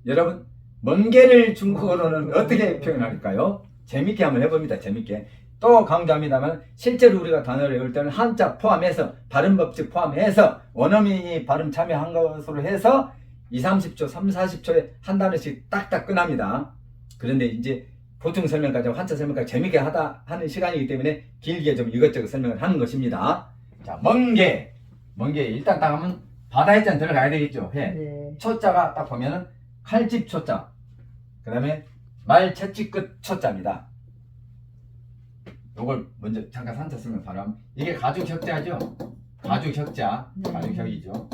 여러분, 멍게를 중국어로는 어떻게 표현할까요? 재밌게 한번 해봅니다. 재밌게. 또 강조합니다만 실제로 우리가 단어를 외울 때는 한자 포함해서 발음 법칙 포함해서 원어민이 발음 참여한 것으로 해서 2, 30초, 3, 40초에 한 단어씩 딱딱 끝납니다. 그런데 이제 보충 설명까지 한자 설명까지 재밌게 하는 시간이기 때문에 길게 좀 이것저것 설명을 하는 것입니다. 자, 멍게 일단 딱 하면 바다 해자 들어가야 되겠죠. 해. 네. 초자가 딱 보면은 칼집 초자, 그 다음에 말 채찍 끝 초자입니다. 요걸 먼저 잠깐 산자 쓰면 바람. 이게 가죽혁자죠. 가죽혁자, 네. 가죽혁이죠.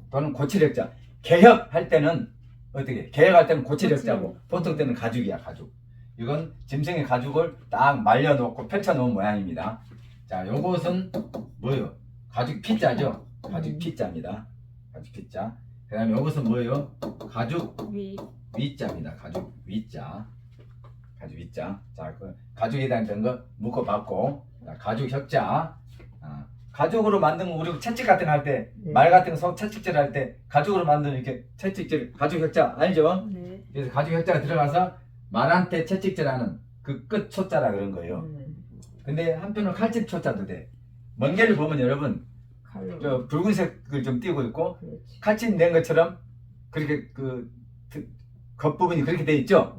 또는 고칠혁자. 개혁할 때는 어떻게? 개혁할 때는 고칠혁자고 보통 때는 가죽이야, 가죽. 이건 짐승의 가죽을 딱 말려놓고 펼쳐놓은 모양입니다. 자, 요것은 뭐예요? 가죽 피자죠. 가죽 피자입니다. 가죽 피자. 그 다음에 요것은 뭐예요? 가죽 위자입니다. 가죽 위자. 가죽 위자. 자, 그 가죽에다 있던 거 묶어봤고, 자, 가죽 혁자. 가죽으로 만든 거 우리 채찍 같은 거 할 때, 말 같은 거 속 채찍질 할 때 가죽으로 만든 이렇게 채찍질, 가죽 혁자 알죠? 네. 그래서 가죽 혁자가 들어가서 말한테 채찍질하는 그 끝 초자라 그런 거예요. 근데 한편으로 칼집 초자도 돼. 멍게를 보면 여러분, 칼로. 저 붉은색을 좀 띄고 있고 그렇지. 칼집 낸 것처럼 그렇게 겉부분이 그렇게 돼 있죠.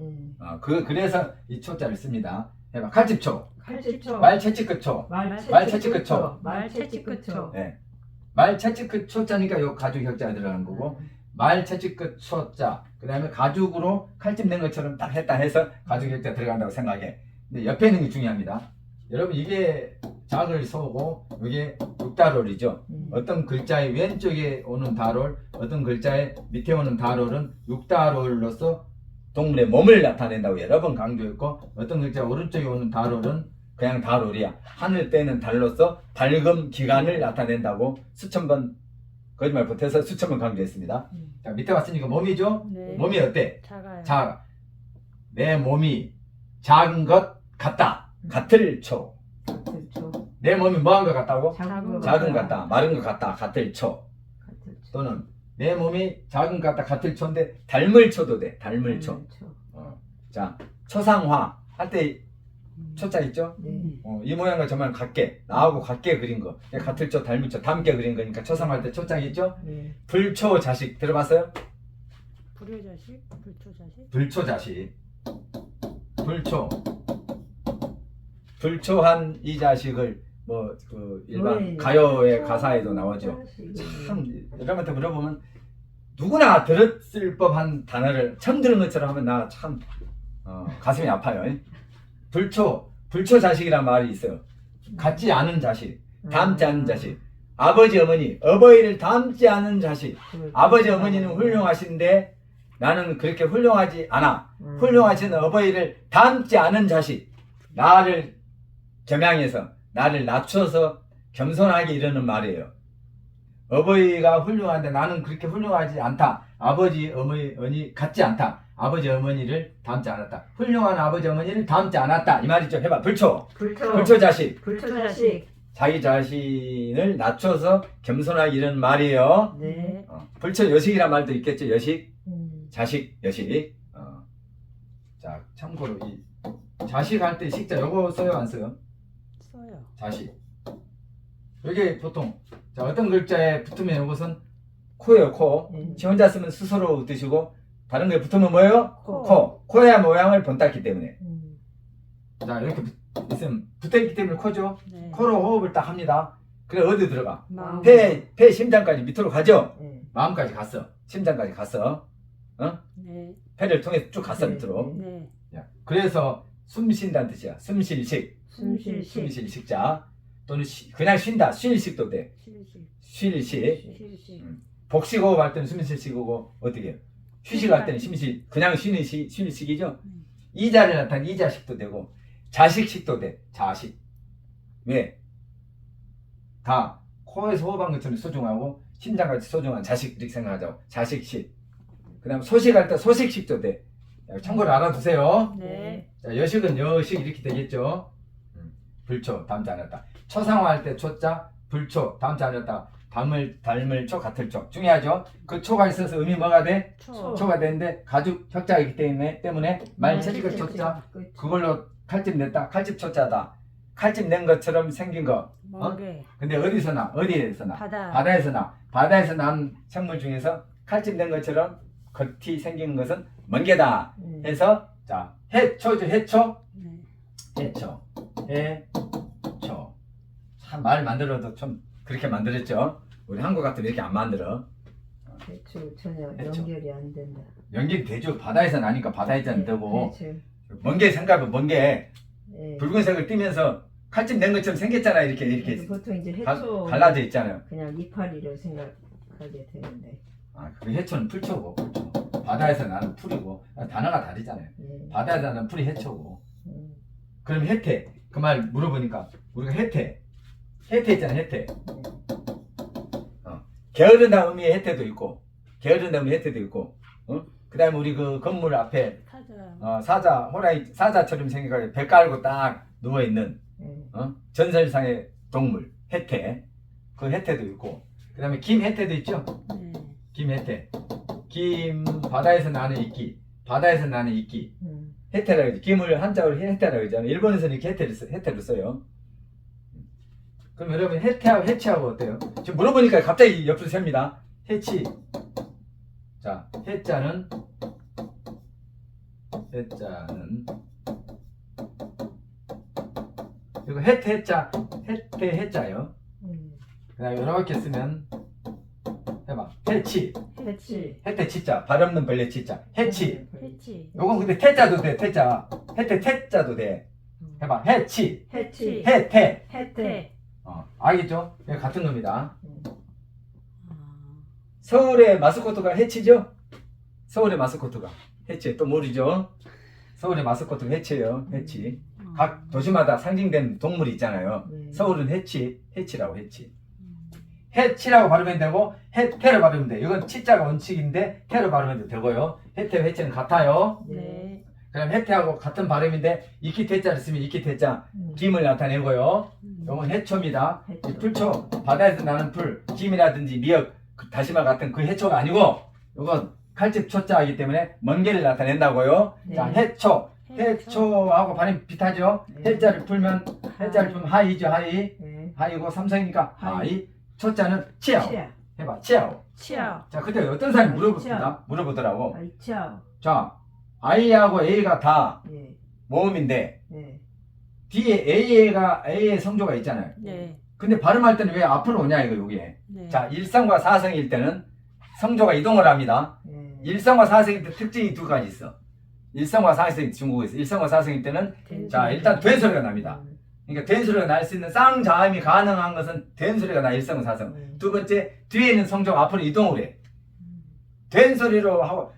그래서 이 초자를 씁니다. 해봐. 칼집초, 칼집초. 말 채찍 끝초, 말 채찍 끝초. 말 채찍 끝초. 네. 말 채찍 끝 초자니까 요 가죽 혁자가 들어가는 거고, 말 채찍 끝 초자. 그 다음에 가죽으로 칼집 낸 것처럼 딱 했다 해서 가죽 혁자 들어간다고 생각해. 근데 옆에 있는 게 중요합니다. 여러분, 이게 작을 서고 이게 육다롤이죠. 어떤 글자의 왼쪽에 오는 다롤, 어떤 글자의 밑에 오는 다롤은 육다롤로서 동물의 몸을 나타낸다고 여러 번 강조했고, 어떤 글자 오른쪽에 오는 다롤은 그냥 다롤이야. 하늘 때는 달로서 밝음 기간을 나타낸다고 수천 번, 거짓말 못해서 수천 번 강조했습니다. 자, 밑에 왔으니까 몸이죠. 네. 몸이 어때? 작아요. 작아. 내 몸이 작은 것 같다. 같을 초. 같을초. 내 몸이 뭐한 것 같다고? 작은 작은 것 같다. 마른 것 같다. 같을 초. 같을초. 또는 내 몸이 작은 것 같다. 같을 초인데 닮을 초도 돼. 닮을 초. 자, 초상화 할 때 초자 있죠? 네. 이 모양과 정말 같게, 나하고 같게 그린 거. 같을 초, 닮을 초, 닮게 그린 거니까 초상화할 때 초자 있죠? 네. 불초자식 들어봤어요? 불효자식? 불초자식? 불초자식. 불초한 이 자식을 뭐 그 일반 가요의 가사에도 나오죠. 참 여러분한테 물어보면 누구나 들었을 법한 단어를 처음 들은 것처럼 하면 나 참 가슴이 아파요. 불초자식이란 말이 있어요. 같지 않은 자식, 닮지 않은 자식. 아버지 어머니, 어버이를 닮지 않은 자식. 아버지 어머니는 훌륭하신데 나는 그렇게 훌륭하지 않아. 훌륭하신 어버이를 닮지 않은 자식. 나를 겸양해서, 나를 낮춰서 겸손하게 이러는 말이에요. 어버이가 훌륭한데 나는 그렇게 훌륭하지 않다. 아버지 어머니 같지 않다. 아버지 어머니를 닮지 않았다. 훌륭한 아버지 어머니를 닮지 않았다. 이 말이죠. 해봐. 불초자식. 불초자식. 자기 자신을 낮춰서 겸손하게 이러는 말이에요. 네. 불초여식이란 말도 있겠죠. 여식, 자식, 여식. 자, 참고로 이 자식 할 때 식자 요거 써요, 안 써요? 써요. 자식. 이게 보통 자, 어떤 글자에 붙으면 이것은 코예요, 코. 지 혼자 쓰면 스스로 뜻이고, 다른 거에 붙으면 뭐예요? 코. 코의 모양을 본땄기 때문에. 자, 이렇게 있으면 붙어있기 때문에 코죠. 네. 코로 호흡을 딱 합니다. 그래, 어디 들어가? 마음. 폐 심장까지 밑으로 가죠? 네. 마음까지 갔어. 심장까지 갔어. 네. 폐를 통해서 쭉 갔어, 네. 밑으로. 네. 야, 그래서 숨 쉰다는 뜻이야. 숨쉴식. 숨쉴식. 숨쉴식자. 또는 그냥 쉰다. 쉴식도 돼. 쉴식. 실식. 복식호흡 할 때는 숨쉴식이고, 어떻게 해요? 휴식할 때는 그냥 쉬는 쉴식이죠? 이자를 나타낸 이자식도 되고, 자식식도 돼. 자식. 왜? 다 코에서 호흡한 것처럼 소중하고 심장같이 소중한 자식 이렇게 생각하자고. 자식식. 그 다음 소식할 때 소식식도 돼. 참고로 알아두세요. 네. 자, 여식은 여식 이렇게 되겠죠. 불초 닮지 않았다. 초상화할 때 초자 불초 닮지 않았다. 닮을 초 같을 초 중요하죠. 그 초가 있어서 의미 뭐가 돼? 초가 되는데 가죽 혁자이기 때문에 말 채찍끝 초자 그걸로 칼집 냈다. 칼집 초자다. 칼집 낸 것처럼 생긴 거. 멍게. 근데 어디서 나? 어디에서 나? 바다. 바다에서 나. 바다에서 난 생물 중에서 칼집 낸 것처럼 겉이 생긴 것은 멍게다. 해서 자 해초죠. 해초. 네. 해초. 해초. 참 말 만들어도 좀 그렇게 만들었죠. 우리 한국 같으면 이렇게 안 만들어. 대충 전혀 해초. 연결이 안 된다. 연결이 되죠. 바다에서 나니까 바다에서는 되고 대충. 멍게 생각은 멍게 예. 붉은색을 띠면서 칼집 낸 것처럼 생겼잖아. 이렇게 보통 이제 해초 갈라져 있잖아요. 그냥 이파리로 생각하게 되는데. 아, 그 해초는 풀초고 풀초. 바다에서 나는 풀이고 단어가 다르잖아요. 예. 바다에서 나는 풀이 해초고. 음. 그럼 해태 그 말 물어보니까 우리가 해태 있잖아. 해태. 게으르다 의미의 해태도 있고 게으르다 의미의 해태도 있고. 그 다음에 우리 그 건물 앞에 사자. 사자 호랑이 사자처럼 생겨가지고 배 깔고 딱 누워있는 예. 전설상의 동물 해태. 그 해태도 있고 그 다음에 김해태도 있죠. 네. 김해태. 김 바다에서 나는 이끼. 바다에서 나는 이끼. 음. 해태라고 하죠. 김을 한자로 해태라고 하잖아요. 일본에서는 이렇게 해태를 써요. 그럼 여러분 해태하고 해치하고 어때요? 지금 물어보니까 갑자기 옆으로 셉니다. 해치. 자, 해자는 그리고 해자 해자요. 그 다음에 이렇게 쓰면 해봐. 해치. 해치. 해태 치자. 발 없는 벌레 치자. 해치. 해치. 요건 근데 태자도 돼. 태자. 해태 태자도 돼. 해봐. 해치. 해치. 해태. 해태. 알겠죠? 이거 같은 놈이다. 아, 서울의 마스코트가 해치죠? 서울의 마스코트가 해치. 또 모르죠? 서울의 마스코트가 해치예요. 해치. 각 도시마다 상징된 동물이 있잖아요. 서울은 해치라고 해치. 해치라고 발음해도 되고 해태로 발음해도 돼. 이건 치자가 원칙인데 태로 발음해도 되고요. 해태와 해치는 같아요. 네. 그럼 해태하고 같은 발음인데 이키 태자를 쓰면 이키 태자 김을 나타내고요. 이건 해초입니다. 이 풀초 바다에서 나는 풀 김이라든지 미역 다시마 같은 그 해초가 아니고 이건 칼집 초자이기 때문에 먼게를 나타낸다고요. 네. 자 해초하고 발음 비슷하죠. 네. 해자를 풀면 하이죠. 하이. 네. 하이고 삼성이니까 하이. 초자는 치아오. 치아. 해봐 치아오. 치아. 자 그때 어떤 사람이 치아오. 물어보더라고. 아이치아오. 자 I하고 A가 다 예. 모음인데 네. 뒤에 A의 성조가 있잖아요. 네. 근데 발음할 때는 왜 앞으로 오냐 이거 여기에. 네. 자 일성과 사성일 때는 성조가 이동을 합니다. 예. 일성과 사성일 때 특징이 두 가지 있어. 일성과 사성이 중국에서 일성과 사성일 때는 자 일단 된 소리가 납니다. 그러니까 된 소리가 날 수 있는 쌍자음이 가능한 것은 된 소리가 나 일성 사성. 두 번째 뒤에 있는 성조가 앞으로 이동을 해. 된 소리로 하고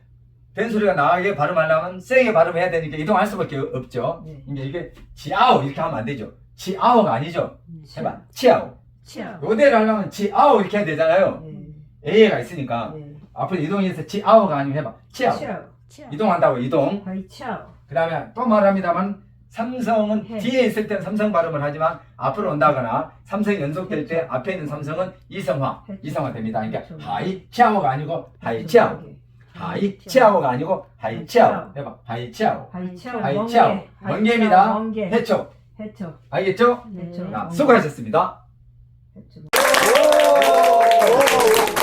된 소리가 나게 발음하려면 세게 발음해야 되니까 이동할 수밖에 없죠. 네. 그러니까 이게 지아오 이렇게 하면 안 되죠. 지아오가 아니죠. 해봐 치아오. 치아. 요대로 하려면 지아오 이렇게 해야 되잖아요. A가 있으니까 네. 앞으로 이동해서 지아오가 아니면 해봐 치아오. 치아오. 치아. 이동한다고 이동. 아이치아오. 그 다음에 또 말합니다만 삼성은 해. 뒤에 있을 때는 삼성 발음을 하지만 앞으로 온다거나 삼성이 연속될 때 앞에 있는 삼성은 이성화 됩니다. 그러니까 하이 치아오가 아니고 하이 치아오. 하이 치아오가 아니고 하이 치아오. 해봐 하이 치아오. 아이치아오. 하이 치아오. 멍게입니다. 멍게. 해초. 해초. 알겠죠? 네. 자, 수고하셨습니다. 해초. 오!